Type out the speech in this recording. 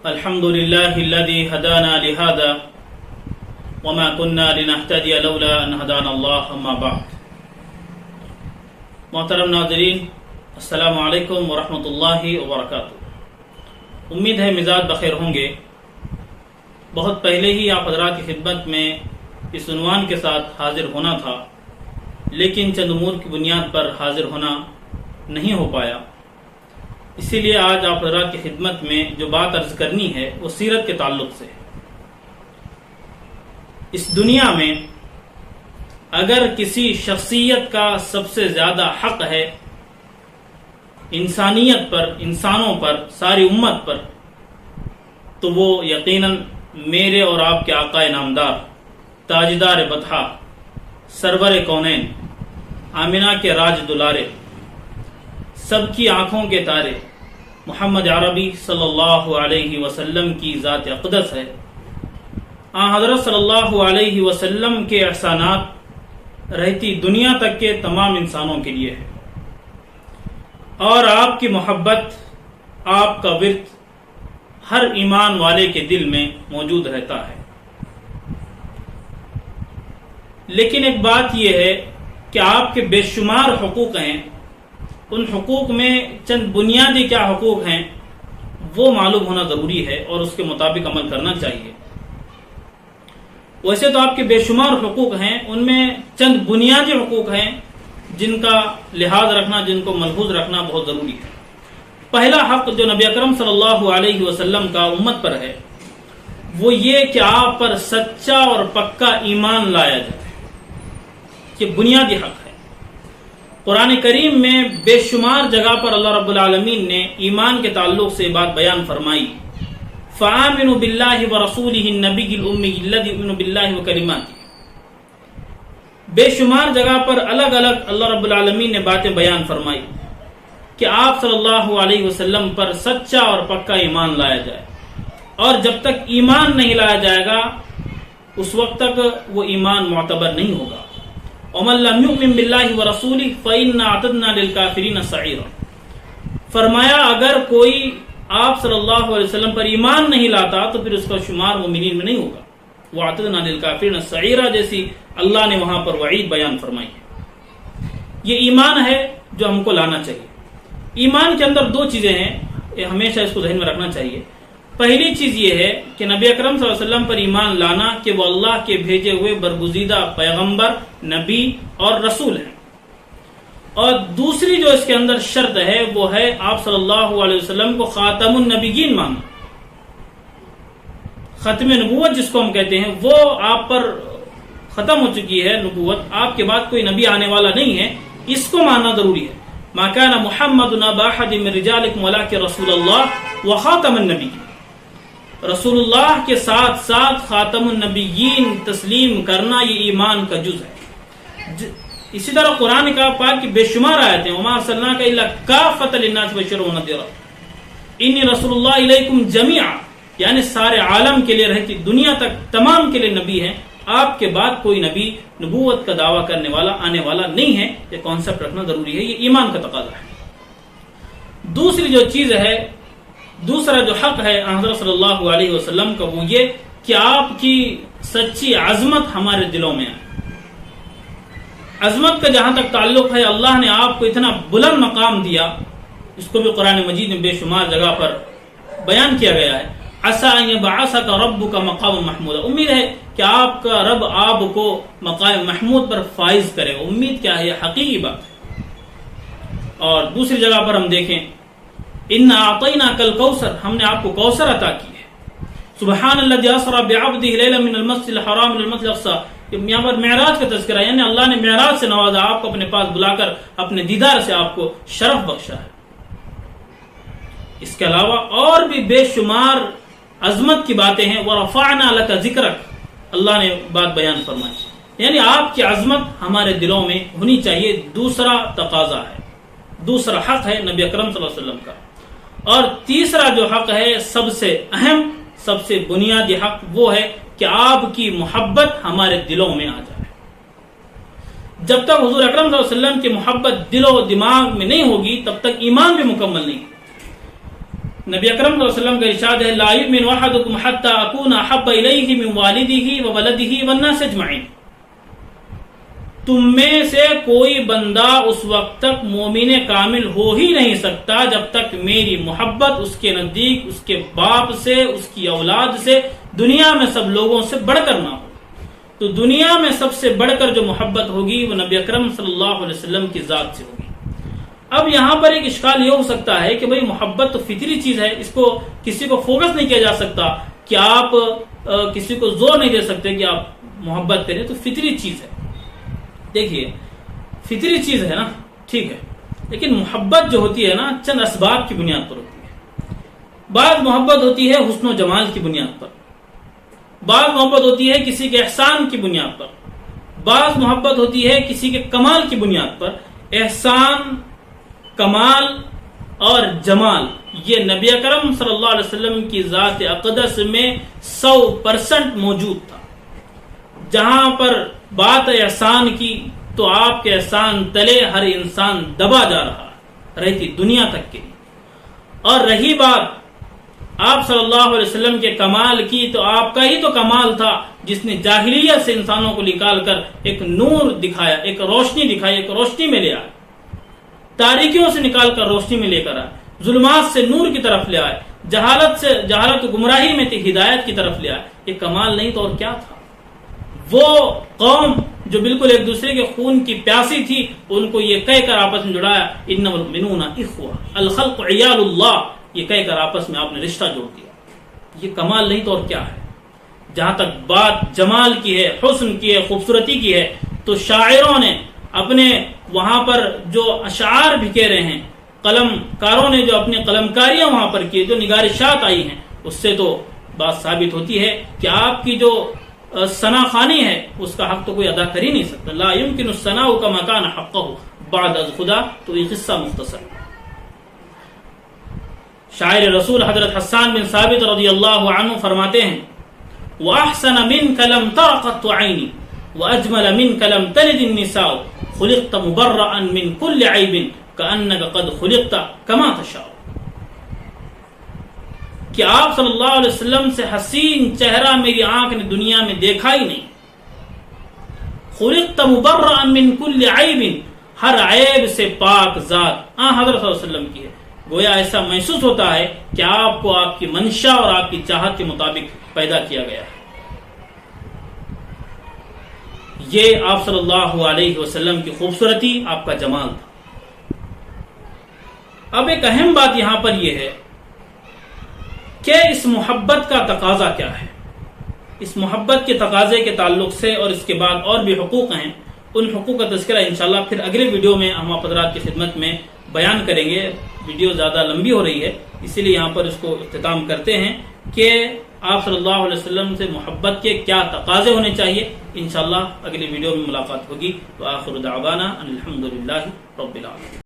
الحمد لله الذي هدانا لهذا وما كنا لنهتدي لولا ان هدانا الله اما بعد. محترم ناظرین، السلام علیکم ورحمۃ اللہ وبرکاتہ. امید ہے مزاج بخیر ہوں گے. بہت پہلے ہی آپ حضرات کی خدمت میں اس عنوان کے ساتھ حاضر ہونا تھا، لیکن چند امور کی بنیاد پر حاضر ہونا نہیں ہو پایا. اسی لیے آج آپ حضرات کی خدمت میں جو بات عرض کرنی ہے وہ سیرت کے تعلق سے ہے. اس دنیا میں اگر کسی شخصیت کا سب سے زیادہ حق ہے انسانیت پر، انسانوں پر، ساری امت پر، تو وہ یقیناً میرے اور آپ کے آقا نامدار، تاجدار بطحا، سرور کونین، آمنہ کے راج دلارے، سب کی آنکھوں کے تارے، محمد عربی صلی اللہ علیہ وسلم کی ذات اقدس ہے. حضرت صلی اللہ علیہ وسلم کے احسانات رہتی دنیا تک کے تمام انسانوں کے لیے ہے، اور آپ کی محبت، آپ کا ورد ہر ایمان والے کے دل میں موجود رہتا ہے. لیکن ایک بات یہ ہے کہ آپ کے بے شمار حقوق ہیں. ان حقوق میں چند بنیادی کیا حقوق ہیں وہ معلوم ہونا ضروری ہے اور اس کے مطابق عمل کرنا چاہیے. ویسے تو آپ کے بے شمار حقوق ہیں، ان میں چند بنیادی حقوق ہیں جن کا لحاظ رکھنا، جن کو ملحوظ رکھنا بہت ضروری ہے. پہلا حق جو نبی اکرم صلی اللہ علیہ وسلم کا امت پر ہے وہ یہ کہ آپ پر سچا اور پکا ایمان لایا جائے. یہ بنیادی حق ہے. قرآن کریم میں بے شمار جگہ پر اللہ رب العالمین نے ایمان کے تعلق سے بات بیان فرمائی. فآمنوا باللہ ورسولہ النبی الأمی الذی یؤمن باللہ وکلماتہ. بے شمار جگہ پر الگ الگ اللہ رب العالمین نے باتیں بیان فرمائی کہ آپ صلی اللہ علیہ وسلم پر سچا اور پکا ایمان لایا جائے، اور جب تک ایمان نہیں لایا جائے گا اس وقت تک وہ ایمان معتبر نہیں ہوگا. وَمَن لَّمْ يُؤْمِن بِاللَّهِ وَرَسُولِهِ فَإِنَّا أَعْتَدْنَا لِلْكَافِرِينَ سَعِيرًا. فرمایا اگر کوئی آپ صلی اللہ علیہ وسلم پر ایمان نہیں لاتا تو پھر اس کا شمار مومنین میں نہیں ہوگا. وَأَعْتَدْنَا لِلْكَافِرِينَ سَعِيرًا جیسی اللہ نے وہاں پر وعید بیان فرمائی ہے. یہ ایمان ہے جو ہم کو لانا چاہیے. ایمان کے اندر دو چیزیں ہیں، یہ ہمیشہ اس کو ذہن میں رکھنا چاہیے. پہلی چیز یہ ہے کہ نبی اکرم صلی اللہ علیہ وسلم پر ایمان لانا کہ وہ اللہ کے بھیجے ہوئے برگزیدہ پیغمبر، نبی اور رسول ہیں. اور دوسری جو اس کے اندر شرط ہے وہ ہے آپ صلی اللہ علیہ وسلم کو خاتم النبیین ماننا. ختم نبوت جس کو ہم کہتے ہیں وہ آپ پر ختم ہو چکی ہے نبوت، آپ کے بعد کوئی نبی آنے والا نہیں ہے، اس کو ماننا ضروری ہے. ما كان محمد ابا احد من رجالكم ولكن رسول اللہ وخاتم النبیین. رسول اللہ کے ساتھ ساتھ خاتم النبیین تسلیم کرنا یہ ایمان کا جز ہے. اسی طرح قرآن کا پاک کی بے شمار آیتیں وما ارسلناک الا کافۃ للناس بشیرا ونذیرا انی رسول اللہ الیکم جمیعا، یعنی سارے عالم کے لیے، رہتی دنیا تک تمام کے لیے نبی ہیں. آپ کے بعد کوئی نبی نبوت کا دعویٰ کرنے والا آنے والا نہیں ہے. یہ کانسیپٹ رکھنا ضروری ہے، یہ ایمان کا تقاضا ہے. دوسری جو چیز ہے، دوسرا جو حق ہے حضرت صلی اللہ علیہ وسلم کا وہ یہ کہ آپ کی سچی عظمت ہمارے دلوں میں آئے. عظمت کا جہاں تک تعلق ہے، اللہ نے آپ کو اتنا بلند مقام دیا، اس کو بھی قرآن مجید میں بے شمار جگہ پر بیان کیا گیا ہے. عسیٰ ان یبعثک ربک مقام محمودا. امید ہے کہ آپ کا رب آپ کو مقام محمود پر فائز کرے. امید کیا ہے؟ یہ حقیقی بات ہے. اور دوسری جگہ پر ہم دیکھیں اِنَّا أَعْطَيْنَاكَ الْكَوْثَرَ، ہم نے آپ کو کوثر عطا کی ہے. سبحان الذی اسریٰ بعبدہ لیلا من المسجد الحرام الى المسجد الاقصی. یہاں پر معراج کا تذکرہ، یعنی اللہ نے معراج سے نوازا، آپ کو اپنے پاس بلا کر اپنے دیدار سے آپ کو شرف بخشا ہے. اس کے علاوہ اور بھی بے شمار عظمت کی باتیں ہیں. وَرَفَعْنَا لَكَ ذِكْرَكَ، اللہ نے بات بیان فرمائی. یعنی آپ کی عظمت ہمارے دلوں میں ہونی چاہیے. دوسرا تقاضا ہے، دوسرا حق ہے نبی اکرم صلی اللہ علیہ وسلم کا. اور تیسرا جو حق ہے، سب سے اہم، سب سے بنیادی حق وہ ہے کہ آپ کی محبت ہمارے دلوں میں آ جائے. جب تک حضور اکرم صلی اللہ علیہ وسلم کی محبت دل و دماغ میں نہیں ہوگی تب تک ایمان بھی مکمل نہیں. نبی اکرم صلی اللہ علیہ وسلم کا ارشاد ہے لا یؤمن احدکم حتی اکون احب الیہ من والدہ وولدہ والناس اجمعین، تم میں سے کوئی بندہ اس وقت تک مومن کامل ہو ہی نہیں سکتا جب تک میری محبت اس کے نزدیک اس کے باپ سے، اس کی اولاد سے، دنیا میں سب لوگوں سے بڑھ کر نہ ہو۔ تو دنیا میں سب سے بڑھ کر جو محبت ہوگی وہ نبی اکرم صلی اللہ علیہ وسلم کی ذات سے ہوگی۔ اب یہاں پر ایک اشکال یہ ہو سکتا ہے کہ بھئی محبت تو فطری چیز ہے، اس کو کسی کو فوکس نہیں کیا جا سکتا کہ آپ کسی کو زور نہیں دے سکتے کہ آپ محبت کریں، تو فطری چیز ہے۔ دیکھیے فطری چیز ہے نا، ٹھیک ہے، لیکن محبت جو ہوتی ہے نا چند اسباب کی بنیاد پر ہوتی ہے۔ بعض محبت ہوتی ہے حسن و جمال کی بنیاد پر، بعض محبت ہوتی ہے کسی کے احسان کی بنیاد پر، بعض محبت ہوتی ہے کسی کے کمال کی بنیاد پر۔ احسان، کمال اور جمال یہ نبی اکرم صلی اللہ علیہ وسلم کی ذات اقدس میں 100% موجود تھا۔ جہاں پر بات احسان کی تو آپ کے احسان تلے ہر انسان دبا جا رہا رہتی دنیا تک کے لیے، اور رہی بات آپ صلی اللہ علیہ وسلم کے کمال کی تو آپ کا ہی تو کمال تھا جس نے جاہلیت سے انسانوں کو نکال کر ایک نور دکھایا، ایک روشنی دکھائی، ایک روشنی میں لے آئے، تاریکیوں سے نکال کر روشنی میں لے کر آئے، ظلمات سے نور کی طرف لے آئے، جہالت گمراہی میں تھی ہدایت کی طرف لے آئے۔ یہ کمال نہیں تو اور کیا تھا؟ وہ قوم جو بالکل ایک دوسرے کے خون کی پیاسی تھی، ان کو یہ کہہ کر آپس میں جڑایا انما المؤمنون اخوہ الخلق عیال اللہ، یہ کہہ کر آپس میں آپ نے رشتہ جوڑ دیا۔ یہ کمال نہیں تو اور کیا ہے؟ جہاں تک بات جمال کی ہے، حسن کی ہے، خوبصورتی کی ہے، تو شاعروں نے اپنے وہاں پر جو اشعار بکھیرے رہے ہیں، قلم کاروں نے جو اپنی قلم کاریاں وہاں پر کی، جو نگارشات آئی ہیں، اس سے تو بات ثابت ہوتی ہے کہ آپ کی جو ثنا خوانی ہے اس کا حق تو کوئی ادا کر ہی نہیں سکتا۔ لا يمكن الثناء كما كان حقه بعد از خدا، تو یہ قصہ مختصر۔ شاعر رسول حضرت حسان بن ثابت رضی اللہ عنہ فرماتے ہیں وَأَحْسَنَ مِنْكَ لَمْ تَرَ قَطُّ عَيْنِي وَأَجْمَلَ مِنْكَ لَمْ تَلِدِ النِّسَاءُ خُلِقْتَ مُبَرَّأً مِنْ كُلِّ عَيْبٍ كَأَنَّكَ قَدْ خُلِقْتَ كَمَا تَشَاءُ، کہ آپ صلی اللہ علیہ وسلم سے حسین چہرہ میری آنکھ نے دنیا میں دیکھا ہی نہیں۔ خُلِقْتَ مُبَرَّأً مِنْ كُلِّ عَيْبٍ، ہر عیب سے پاک ذات حضرت صلی اللہ علیہ وسلم کی ہے۔ گویا ایسا محسوس ہوتا ہے کہ آپ کو آپ کی منشا اور آپ کی چاہت کے مطابق پیدا کیا گیا ہے۔ یہ آپ صلی اللہ علیہ وسلم کی خوبصورتی، آپ کا جمال تھا۔ اب ایک اہم بات یہاں پر یہ ہے کہ اس محبت کا تقاضا کیا ہے۔ اس محبت کے تقاضے کے تعلق سے اور اس کے بعد اور بھی حقوق ہیں، ان حقوق کا تذکرہ انشاءاللہ پھر اگلے ویڈیو میں ہم آپ حضرات کی خدمت میں بیان کریں گے۔ ویڈیو زیادہ لمبی ہو رہی ہے، اسی لیے یہاں پر اس کو اختتام کرتے ہیں کہ آپ صلی اللہ علیہ وسلم سے محبت کے کیا تقاضے ہونے چاہیے۔ انشاءاللہ اگلی ویڈیو میں ملاقات ہوگی۔ وآخر دعوانا ان الحمدللہ رب العالمین۔